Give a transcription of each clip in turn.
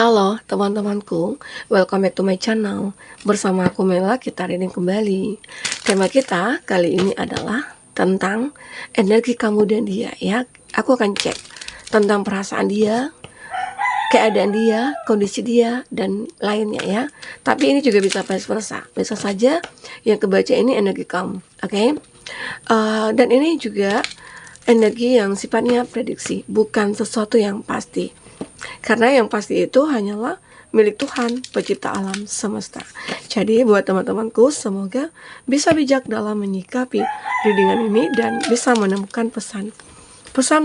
Halo teman-temanku, welcome back to my channel. Bersama aku Mela, kita reading kembali. Tema kita kali ini adalah tentang energi kamu dan dia ya. Aku akan cek tentang perasaan dia, keadaan dia, kondisi dia, dan lainnya ya. Tapi ini juga bisa vice versa. Bisa saja yang kebaca ini energi kamu, oke? Dan ini juga energi yang sifatnya prediksi, bukan sesuatu yang pasti. Karena yang pasti itu hanyalah milik Tuhan, pencipta alam semesta. Jadi buat teman-temanku, semoga bisa bijak dalam menyikapi readingan ini dan bisa menemukan pesan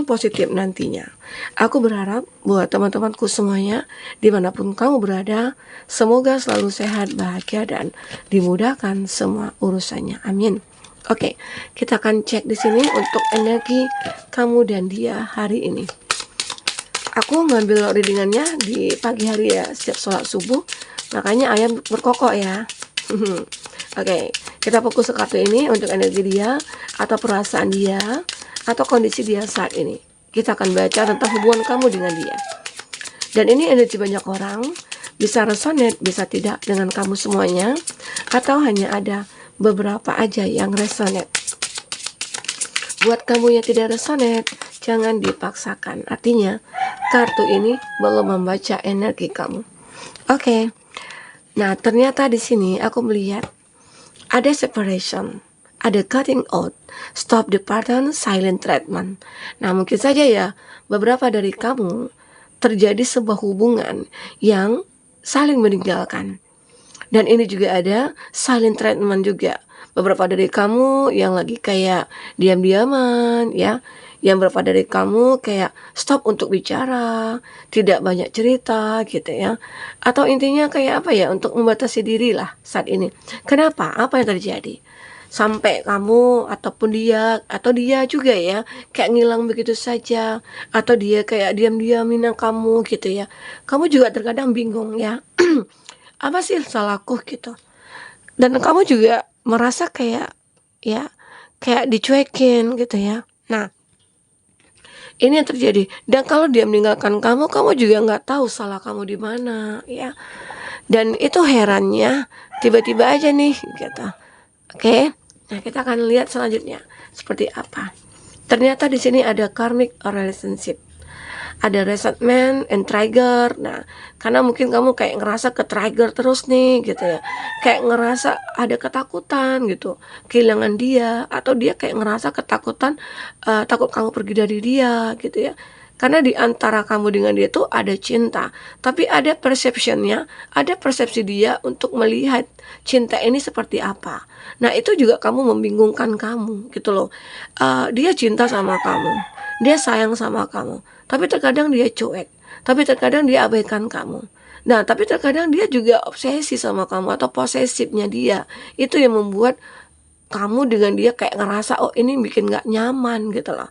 positif nantinya. Aku berharap buat teman-temanku semuanya, dimanapun kamu berada, semoga selalu sehat, bahagia, dan dimudahkan semua urusannya. Amin. Oke, kita akan cek di sini untuk energi kamu dan dia hari ini. Aku ngambil readingannya di pagi hari ya, setiap sholat subuh, makanya ayam berkokok ya. Oke, kita fokus ke kartu ini untuk energi dia, atau perasaan dia, atau kondisi dia saat ini. Kita akan baca tentang hubungan kamu dengan dia. Dan ini energi banyak orang, bisa resonate, bisa tidak dengan kamu semuanya, atau hanya ada beberapa aja yang resonate. Buat kamu yang tidak resonate, jangan dipaksakan. Artinya, kartu ini belum membaca energi kamu. Oke. Nah, ternyata di sini aku melihat ada separation, ada cutting out, stop the pattern, silent treatment. Nah, mungkin saja ya beberapa dari kamu terjadi sebuah hubungan yang saling meninggalkan. Dan ini juga ada silent treatment juga. Beberapa dari kamu yang lagi kayak diam-diaman ya. Yang beberapa dari kamu kayak stop untuk bicara, tidak banyak cerita gitu ya. Atau intinya kayak apa ya, untuk membatasi diri lah saat ini. Kenapa? Apa yang terjadi? Sampai kamu ataupun dia, atau dia juga ya, kayak ngilang begitu saja. Atau dia kayak diam-diamin kamu gitu ya. Kamu juga terkadang bingung ya. Apa sih salahku gitu. Dan kamu juga merasa kayak ya, kayak dicuekin gitu ya. Nah, ini yang terjadi. Dan kalau dia meninggalkan kamu, kamu juga nggak tahu salah kamu di mana ya. Dan itu herannya tiba-tiba aja nih gitu. Oke. Nah, kita akan lihat selanjutnya seperti apa. Ternyata di sini ada karmic relationship. Ada resentment and trigger. Nah, karena mungkin kamu kayak ngerasa ke trigger terus nih gitu ya. Kayak ngerasa ada ketakutan gitu, kehilangan dia, atau dia kayak ngerasa ketakutan, takut kamu pergi dari dia gitu ya. Karena di antara kamu dengan dia tuh ada cinta, tapi ada perceptionnya, ada persepsi dia untuk melihat cinta ini seperti apa. Nah, itu juga kamu membingungkan kamu gitu loh. Dia cinta sama kamu, dia sayang sama kamu, tapi terkadang dia cuek, tapi terkadang dia abaikan kamu. Nah, tapi terkadang dia juga obsesi sama kamu atau posesifnya dia. Itu yang membuat kamu dengan dia kayak ngerasa, oh ini bikin gak nyaman gitu loh.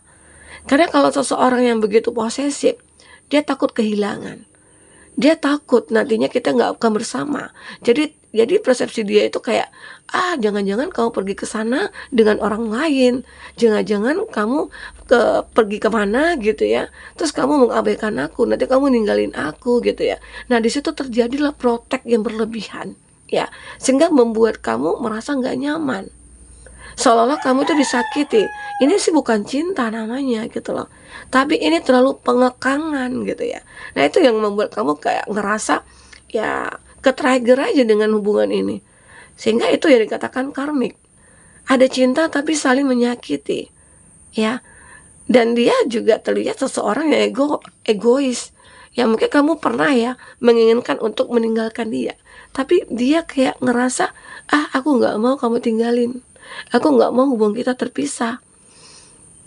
Karena kalau seseorang yang begitu posesif, dia takut kehilangan. Dia takut nantinya kita nggak akan bersama. Jadi persepsi dia itu kayak, jangan-jangan kamu pergi ke sana dengan orang lain. Jangan-jangan kamu pergi kemana gitu ya. Terus kamu mengabaikan aku, nanti kamu ninggalin aku gitu ya. Nah, di situ terjadilah protek yang berlebihan ya. Sehingga membuat kamu merasa nggak nyaman. Seolah-olah kamu tuh disakiti. Ini sih bukan cinta namanya gitu loh. Tapi ini terlalu pengekangan gitu ya. Nah, itu yang membuat kamu kayak ngerasa ya ke-trigger aja dengan hubungan ini. Sehingga itu yang dikatakan karmik. Ada cinta tapi saling menyakiti. Ya. Dan dia juga terlihat seseorang yang egois. Ya, mungkin kamu pernah ya menginginkan untuk meninggalkan dia. Tapi dia kayak ngerasa, aku gak mau kamu tinggalin. Aku gak mau hubungan kita terpisah.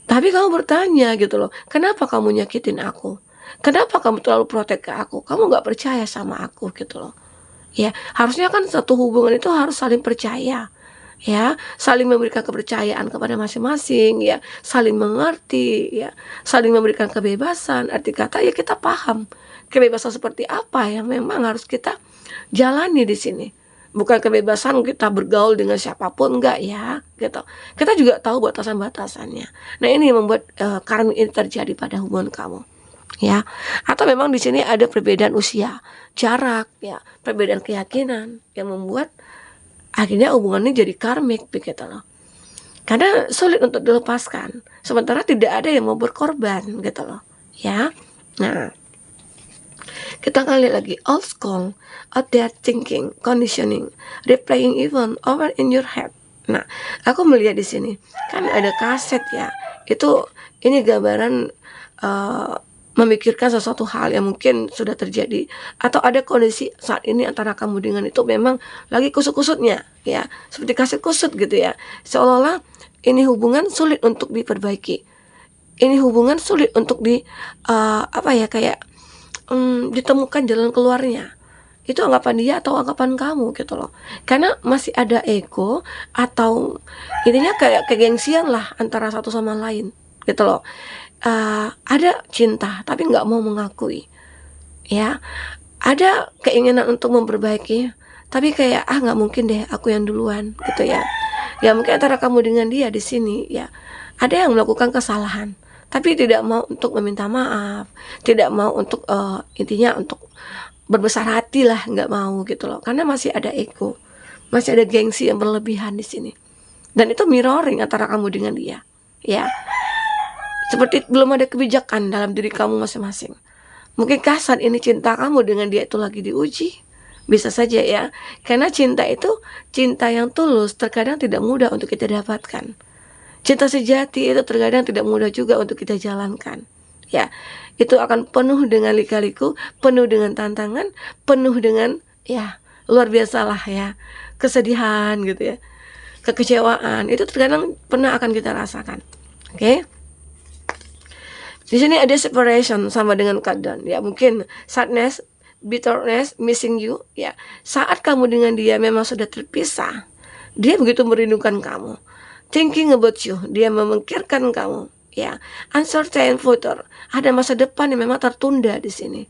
Tapi kamu bertanya gitu loh, kenapa kamu nyakitin aku? Kenapa kamu terlalu protek ke aku? Kamu gak percaya sama aku gitu loh. Ya, harusnya kan satu hubungan itu harus saling percaya. Ya, saling memberikan kepercayaan kepada masing-masing ya, saling mengerti ya, saling memberikan kebebasan. Arti kata ya kita paham kebebasan seperti apa yang memang harus kita jalani di sini. Bukan kebebasan kita bergaul dengan siapapun, enggak ya gitu. Kita juga tahu batasan-batasannya. Nah, ini yang membuat karmik ini terjadi pada hubungan kamu. ya. Atau memang di sini ada perbedaan usia, jarak, ya, perbedaan keyakinan yang membuat akhirnya hubungan ini jadi karmik begitu loh. Karena sulit untuk dilepaskan, sementara tidak ada yang mau berkorban gitu loh, ya. Nah, kita akan lihat lagi old school, outdated thinking, conditioning, replaying event over in your head. Nah, aku melihat di sini kan ada kaset ya. Ini gambaran memikirkan sesuatu hal yang mungkin sudah terjadi atau ada kondisi saat ini antara kamu dengan itu memang lagi kusut-kusutnya ya, seperti kaset kusut gitu ya. Seolah-olah ini hubungan sulit untuk diperbaiki. Ini hubungan sulit untuk ditemukan jalan keluarnya. Itu anggapan dia atau anggapan kamu gitu loh. Karena masih ada ego atau intinya kayak kegengsian lah antara satu sama lain gitu loh. Ada cinta tapi nggak mau mengakui, ya. Ada keinginan untuk memperbaiki tapi kayak nggak mungkin deh aku yang duluan gitu ya. Ya mungkin antara kamu dengan dia di sini ya ada yang melakukan kesalahan tapi tidak mau untuk meminta maaf, tidak mau untuk intinya untuk berbesar hati lah, nggak mau gitu loh, karena masih ada ego, masih ada gengsi yang berlebihan di sini, dan itu mirroring antara kamu dengan dia, ya. Seperti belum ada kebijakan dalam diri kamu masing-masing. Mungkinkah saat ini cinta kamu dengan dia itu lagi diuji? Bisa saja ya, karena cinta itu, cinta yang tulus terkadang tidak mudah untuk kita dapatkan. Cinta sejati itu terkadang tidak mudah juga untuk kita jalankan. Ya, itu akan penuh dengan lika-liku, penuh dengan tantangan, penuh dengan ya luar biasa lah ya, kesedihan gitu ya, kekecewaan. Itu terkadang pernah akan kita rasakan. Oke? Di sini ada separation sama dengan keadaan. Ya, mungkin sadness, bitterness, missing you. Ya, saat kamu dengan dia memang sudah terpisah, dia begitu merindukan kamu. Thinking about you, dia memikirkan kamu. Ya, uncertain future, ada masa depan yang memang tertunda di sini.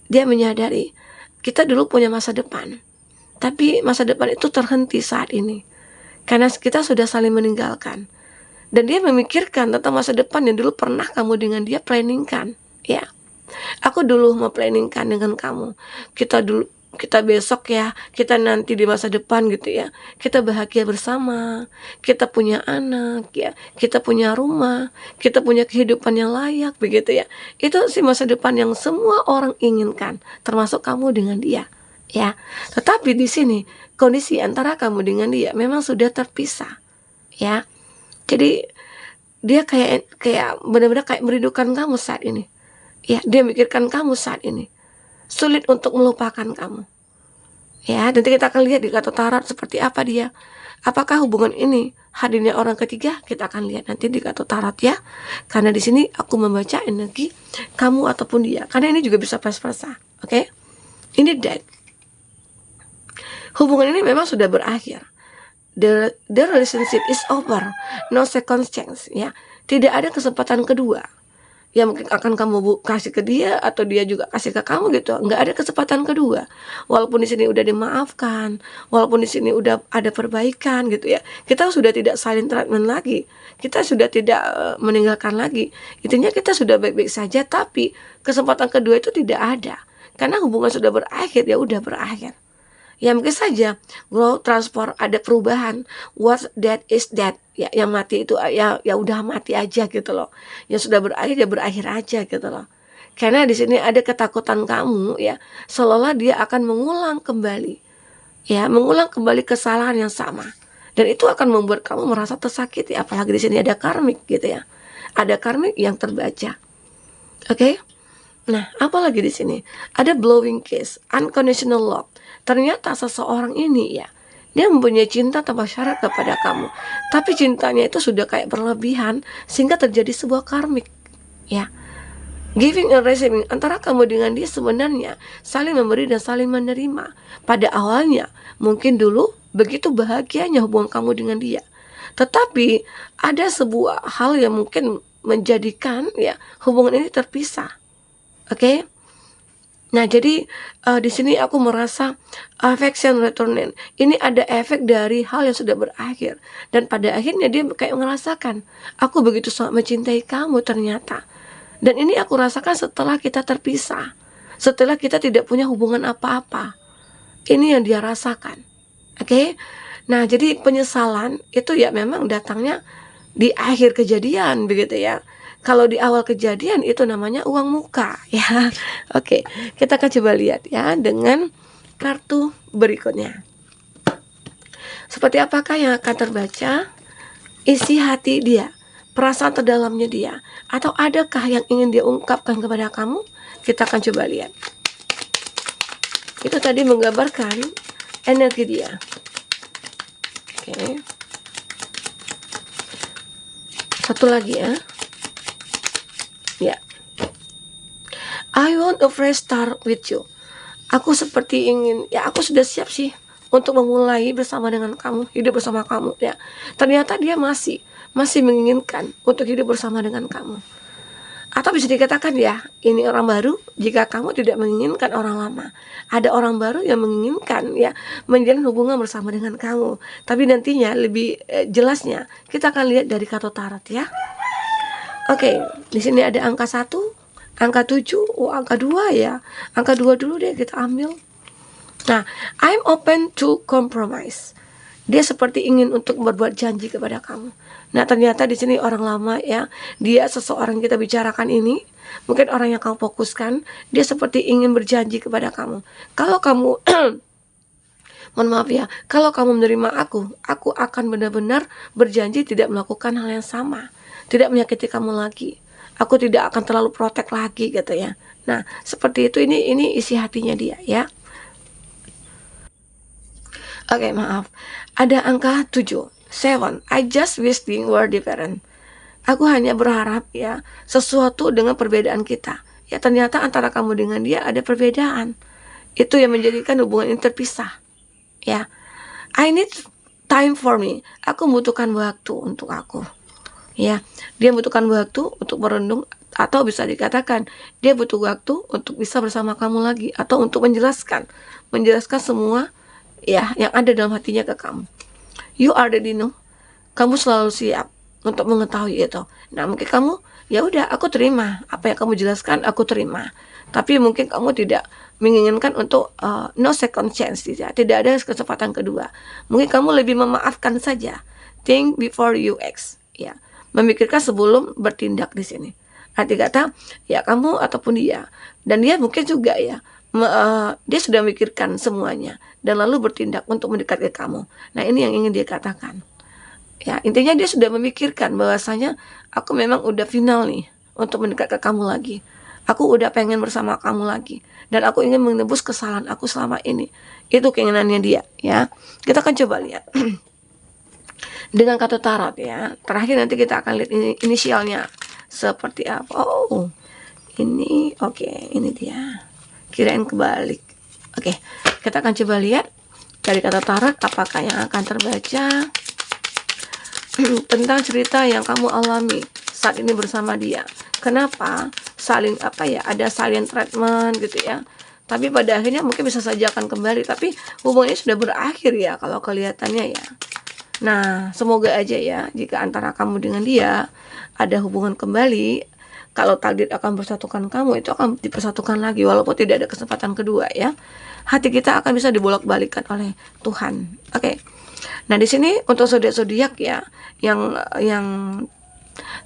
Dia menyadari kita dulu punya masa depan, tapi masa depan itu terhenti saat ini karena kita sudah saling meninggalkan. Dan dia memikirkan tentang masa depan yang dulu pernah kamu dengan dia planningkan. Ya, aku dulu mau planningkan dengan kamu. Kita besok ya, kita nanti di masa depan gitu ya, kita bahagia bersama, kita punya anak ya, kita punya rumah, kita punya kehidupan yang layak begitu ya. Itu sih masa depan yang semua orang inginkan, termasuk kamu dengan dia ya. Tetapi di sini kondisi antara kamu dengan dia memang sudah terpisah ya. Jadi dia kayak benar-benar kayak merindukan kamu saat ini ya, dia mikirkan kamu saat ini, sulit untuk melupakan kamu. Ya, nanti kita akan lihat di kartu tarot seperti apa dia. Apakah hubungan ini hadirnya orang ketiga? Kita akan lihat nanti di kartu tarot ya. Karena di sini aku membaca energi kamu ataupun dia. Karena ini juga bisa vice versa. Oke? Ini dead. Hubungan ini memang sudah berakhir. The relationship is over. No second chance ya. Tidak ada kesempatan kedua. Ya mungkin akan kamu kasih ke dia atau dia juga kasih ke kamu gitu. Nggak ada kesempatan kedua. Walaupun di sini udah dimaafkan, walaupun di sini udah ada perbaikan gitu ya. Kita sudah tidak saling treatment lagi. Kita sudah tidak meninggalkan lagi. Intinya kita sudah baik-baik saja, tapi kesempatan kedua itu tidak ada. Karena hubungan sudah berakhir, ya udah berakhir. Ya mungkin saja growth, transfer, ada perubahan. What's dead is dead. Ya yang mati itu ya udah mati aja gitu loh. Yang sudah berakhir ya berakhir aja gitu loh. Karena di sini ada ketakutan kamu ya, seolah dia akan mengulang kembali. Ya, mengulang kembali kesalahan yang sama. Dan itu akan membuat kamu merasa tersakiti, apalagi di sini ada karmik gitu ya. Ada karmik yang terbaca. Oke? Nah, apalagi di sini ada blowing kiss, unconditional love. Ternyata seseorang ini ya, dia mempunyai cinta tanpa syarat kepada kamu. Tapi cintanya itu sudah kayak berlebihan sehingga terjadi sebuah karmik. Ya, giving and receiving antara kamu dengan dia sebenarnya saling memberi dan saling menerima. Pada awalnya mungkin dulu begitu bahagianya hubungan kamu dengan dia. Tetapi ada sebuah hal yang mungkin menjadikan ya hubungan ini terpisah. Oke? Nah, jadi di sini aku merasa affection returning. Ini ada efek dari hal yang sudah berakhir, dan pada akhirnya dia kayak merasakan, aku begitu sangat mencintai kamu ternyata. Dan ini aku rasakan setelah kita terpisah, setelah kita tidak punya hubungan apa-apa. Ini yang dia rasakan. Oke? Nah, jadi penyesalan itu ya memang datangnya di akhir kejadian, begitu ya. Kalau di awal kejadian itu namanya uang muka, ya. Oke, kita akan coba lihat ya dengan kartu berikutnya. Seperti apakah yang akan terbaca? Isi hati dia, perasaan terdalamnya dia, atau adakah yang ingin dia ungkapkan kepada kamu? Kita akan coba lihat. Itu tadi menggambarkan energi dia. Oke. Satu lagi ya. Ya. I want a fresh start with you. Aku seperti ingin, ya aku sudah siap sih untuk memulai bersama dengan kamu, hidup bersama kamu ya. Ternyata dia masih menginginkan untuk hidup bersama dengan kamu. Atau bisa dikatakan ya, ini orang baru jika kamu tidak menginginkan orang lama. Ada orang baru yang menginginkan ya menjalin hubungan bersama dengan kamu. Tapi nantinya lebih jelasnya kita akan lihat dari kartu tarot ya. Oke, di sini ada angka 1, angka 7, angka 2 ya. Angka 2 dulu deh kita ambil. Nah, I'm open to compromise. Dia seperti ingin untuk berbuat janji kepada kamu. Nah, ternyata di sini orang lama ya. Dia seseorang yang kita bicarakan ini, mungkin orang yang kamu fokuskan, dia seperti ingin berjanji kepada kamu. Kalau kamu mohon maaf ya, kalau kamu menerima aku akan benar-benar berjanji tidak melakukan hal yang sama, tidak menyakiti kamu lagi. Aku tidak akan terlalu protek lagi gitu ya. Nah, seperti itu ini isi hatinya dia ya. Oke, maaf. Ada angka 7. 7. I just wish things were different. Aku hanya berharap ya sesuatu dengan perbedaan kita. Ya ternyata antara kamu dengan dia ada perbedaan. Itu yang menjadikan hubungan ini terpisah. Ya. I need time for me. Aku membutuhkan waktu untuk aku. Ya, dia membutuhkan waktu untuk merenung, atau bisa dikatakan dia butuh waktu untuk bisa bersama kamu lagi, atau untuk menjelaskan semua ya yang ada dalam hatinya ke kamu. You already know. Kamu selalu siap untuk mengetahui itu. Nah, mungkin kamu ya udah, aku terima apa yang kamu jelaskan, aku terima. Tapi mungkin kamu tidak menginginkan untuk no second chance, tidak ada kesempatan kedua. Mungkin kamu lebih memaafkan saja. Think before you act. Ya, memikirkan sebelum bertindak di sini. Arti kata ya kamu ataupun dia, dan dia mungkin juga ya dia sudah memikirkan semuanya dan lalu bertindak untuk mendekat ke kamu. Nah, ini yang ingin dia katakan. Ya, intinya dia sudah memikirkan bahwasanya aku memang udah final nih untuk mendekat ke kamu lagi. Aku udah pengen bersama kamu lagi dan aku ingin menebus kesalahan aku selama ini. Itu keinginannya dia ya. Kita akan coba lihat dengan kartu tarot ya. Terakhir nanti kita akan lihat ini inisialnya seperti apa. Oh, ini oke, ini dia. Kirain kebalik. Oke, kita akan coba lihat dari kata tarot apakah yang akan terbaca tentang cerita yang kamu alami saat ini bersama dia. Kenapa saling ada saling treatment gitu ya. Tapi pada akhirnya mungkin bisa saja akan kembali, tapi hubungannya sudah berakhir ya kalau kelihatannya ya. Nah, semoga aja ya jika antara kamu dengan dia ada hubungan kembali. Kalau takdir akan bersatukan kamu, itu akan dipersatukan lagi walaupun tidak ada kesempatan kedua ya. Hati kita akan bisa dibolak-balikkan oleh Tuhan. Oke. Nah, di sini untuk zodiak ya yang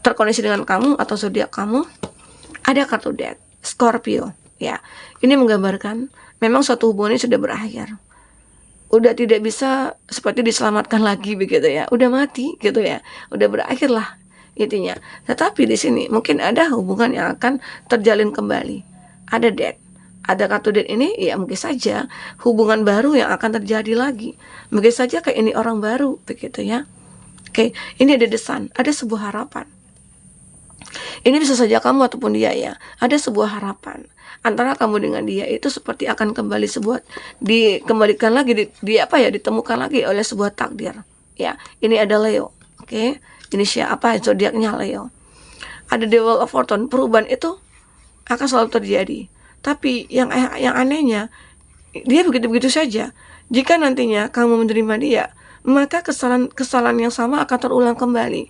terkoneksi dengan kamu atau zodiak kamu, ada kartu Death, Scorpio ya. Ini menggambarkan memang suatu hubungan ini sudah berakhir. Udah tidak bisa seperti diselamatkan lagi begitu ya. Udah mati gitu ya. Udah berakhir lah intinya. Tetapi di sini mungkin ada hubungan yang akan terjalin kembali. Ada Death. Ada kartu Death ini ya mungkin saja hubungan baru yang akan terjadi lagi. Mungkin saja kayak ini orang baru begitu ya. Oke, ini ada The Sun, ada sebuah harapan. Ini bisa saja kamu ataupun dia ya. Ada sebuah harapan antara kamu dengan dia itu seperti akan kembali dikembalikan lagi ditemukan lagi oleh sebuah takdir. Ya, ini ada Leo. Oke. Ini siapa zodiaknya Leo. Ada The Wheel of Fortune, perubahan itu akan selalu terjadi. Tapi yang anehnya dia begitu-begitu saja. Jika nantinya kamu menerima dia, maka kesalahan yang sama akan terulang kembali.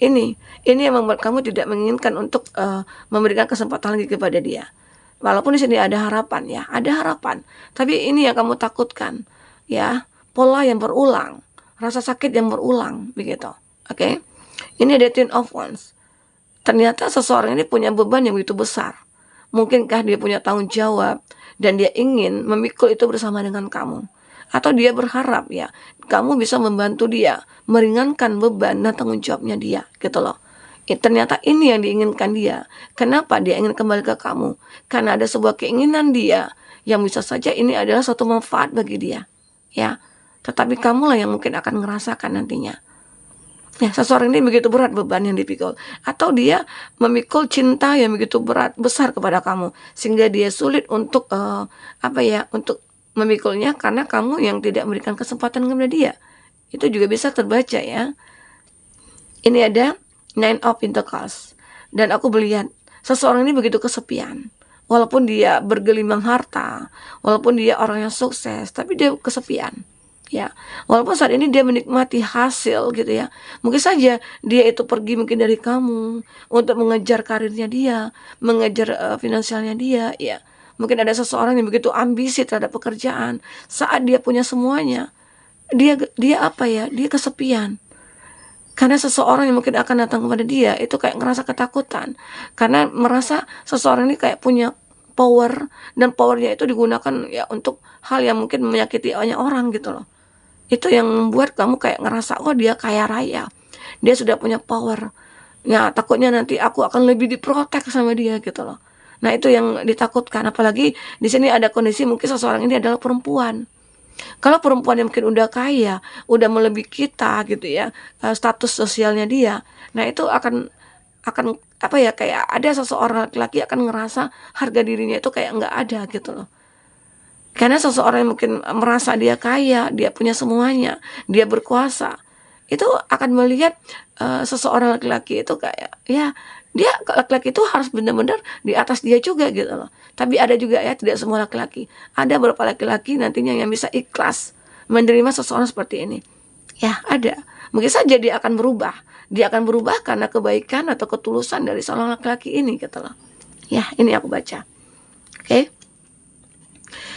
Ini yang membuat kamu tidak menginginkan untuk memberikan kesempatan lagi kepada dia. Walaupun di sini ada harapan ya, ada harapan. Tapi ini yang kamu takutkan, ya, pola yang berulang, rasa sakit yang berulang, begitu. Oke? Ini ada Ten of Wands. Ternyata seseorang ini punya beban yang begitu besar. Mungkinkah dia punya tanggung jawab dan dia ingin memikul itu bersama dengan kamu. Atau dia berharap ya, kamu bisa membantu dia, meringankan beban dan tanggung jawabnya dia, gitu loh. Ternyata ini yang diinginkan dia. Kenapa dia ingin kembali ke kamu? Karena ada sebuah keinginan dia yang bisa saja ini adalah suatu manfaat bagi dia, ya. Tetapi kamulah yang mungkin akan ngerasakan nantinya. Ya, seseorang ini begitu berat beban yang dipikul, atau dia memikul cinta yang begitu berat besar kepada kamu sehingga dia sulit untuk untuk memikulnya karena kamu yang tidak memberikan kesempatan kepada dia. Itu juga bisa terbaca ya. Ini ada Nine of Pentacles. Dan aku melihat seseorang ini begitu kesepian. Walaupun dia bergelimang harta, walaupun dia orang yang sukses, tapi dia kesepian. Ya, walaupun saat ini dia menikmati hasil gitu ya. Mungkin saja dia itu pergi mungkin dari kamu untuk mengejar karirnya dia, mengejar finansialnya dia, ya. Mungkin ada seseorang yang begitu ambisi terhadap pekerjaan. Saat dia punya semuanya, dia apa ya? Dia kesepian. Karena seseorang yang mungkin akan datang kepada dia itu kayak ngerasa ketakutan. Karena merasa seseorang ini kayak punya power, dan powernya itu digunakan ya untuk hal yang mungkin menyakiti banyak orang gitu loh. Itu yang membuat kamu kayak ngerasa, oh dia kaya raya, dia sudah punya power. Ya takutnya nanti aku akan lebih diprotek sama dia gitu loh. Nah itu yang ditakutkan. Apalagi di sini ada kondisi mungkin seseorang ini adalah perempuan. Kalau perempuan yang mungkin udah kaya, udah melebihi kita gitu ya, status sosialnya dia, nah itu akan apa ya, kayak ada seseorang laki-laki akan ngerasa harga dirinya itu kayak nggak ada gitu loh. Karena seseorang yang mungkin merasa dia kaya, dia punya semuanya, dia berkuasa, itu akan melihat seseorang laki-laki itu kayak ya, dia laki-laki itu harus benar-benar di atas dia juga gitu loh. Tapi ada juga ya, tidak semua laki-laki. Ada beberapa laki-laki nantinya yang bisa ikhlas menerima seseorang seperti ini. Ya, ada. Mungkin saja dia akan berubah. Dia akan berubah karena kebaikan atau ketulusan dari seorang laki-laki ini gitu loh. Ya, ini aku baca. Oke.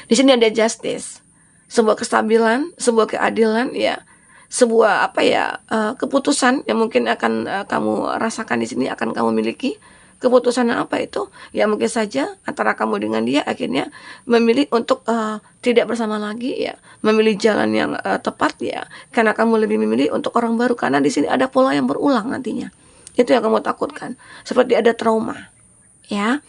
Di sini ada justice. Sebuah kestabilan, sebuah keadilan ya. Sebuah keputusan yang mungkin akan kamu rasakan di sini, akan kamu miliki. Keputusan apa itu? Ya mungkin saja antara kamu dengan dia akhirnya memilih untuk tidak bersama lagi ya, memilih jalan yang tepat ya, karena kamu lebih memilih untuk orang baru. Karena di sini ada pola yang berulang nantinya. Itu yang kamu takutkan. Seperti ada trauma, ya.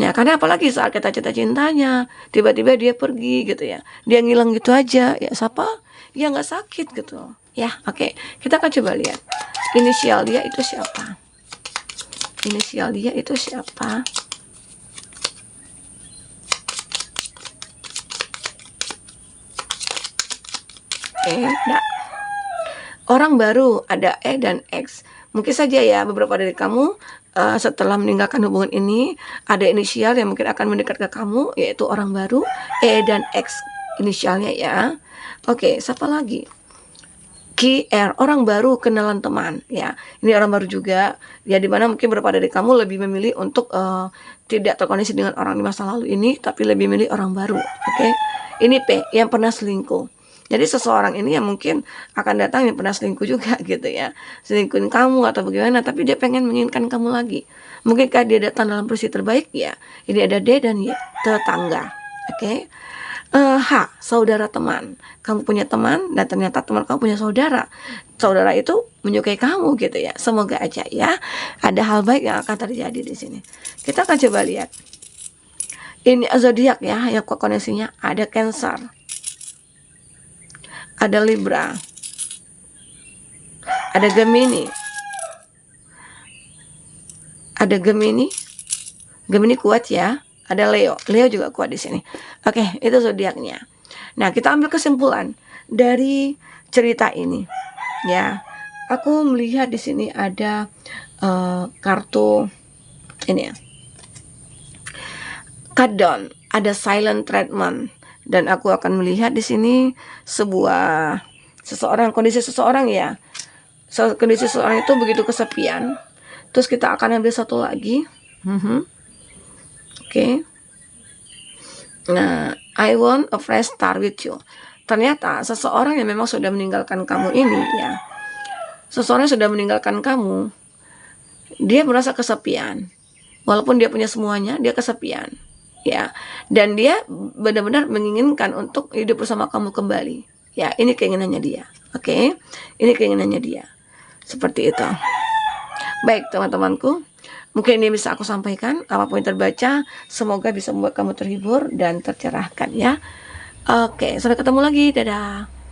Ya, karena apalagi saat kita cinta-cintanya, tiba-tiba dia pergi gitu ya, dia ngilang gitu aja, ya siapa? Ya nggak sakit gitu, ya. Oke, kita akan coba lihat inisial dia itu siapa. Inisial dia itu siapa? Nah. Orang baru, ada E dan X. Mungkin saja ya beberapa dari kamu setelah meninggalkan hubungan ini, ada inisial yang mungkin akan mendekat ke kamu, yaitu orang baru, E dan X inisialnya ya. Oke, siapa lagi? QR, orang baru, kenalan teman ya. Ini orang baru juga ya, dimana mungkin beberapa dari kamu lebih memilih untuk tidak terkoneksi dengan orang di masa lalu ini, tapi lebih memilih orang baru. Oke. Ini P, yang pernah selingkuh. Jadi seseorang ini yang mungkin akan datang yang pernah selingkuh juga gitu ya, selingkuhin kamu atau bagaimana, tapi dia pengen menginginkan kamu lagi. Mungkinkah dia datang dalam posisi terbaik ya? Ini ada D dan Y, tetangga. Oke. H, saudara teman. Kamu punya teman dan ternyata teman kamu punya saudara. Saudara itu menyukai kamu gitu ya. Semoga aja ya ada hal baik yang akan terjadi di sini. Kita akan coba lihat. Ini zodiak ya, yang koneksinya ada Cancer, ada Libra, ada Gemini, ada Gemini kuat ya. Ada Leo juga kuat di sini. Oke, itu zodiaknya. Nah, kita ambil kesimpulan dari cerita ini. Ya, aku melihat di sini ada kartu ini ya, cut down, ada silent treatment, dan aku akan melihat di sini kondisi seseorang ya, kondisi seseorang itu begitu kesepian, terus kita akan ambil satu lagi. Oke. Nah, I want a fresh start with you. Ternyata seseorang yang memang sudah meninggalkan kamu ini ya, seseorang yang sudah meninggalkan kamu, dia merasa kesepian. Walaupun dia punya semuanya, dia kesepian ya. Dan dia benar-benar menginginkan untuk hidup bersama kamu kembali. Ya, ini keinginannya dia. Oke. Ini keinginannya dia. Seperti itu. Baik, teman-temanku. Mungkin ini bisa aku sampaikan. Apapun yang terbaca, semoga bisa membuat kamu terhibur dan tercerahkan ya. Oke, sampai ketemu lagi. Dadah.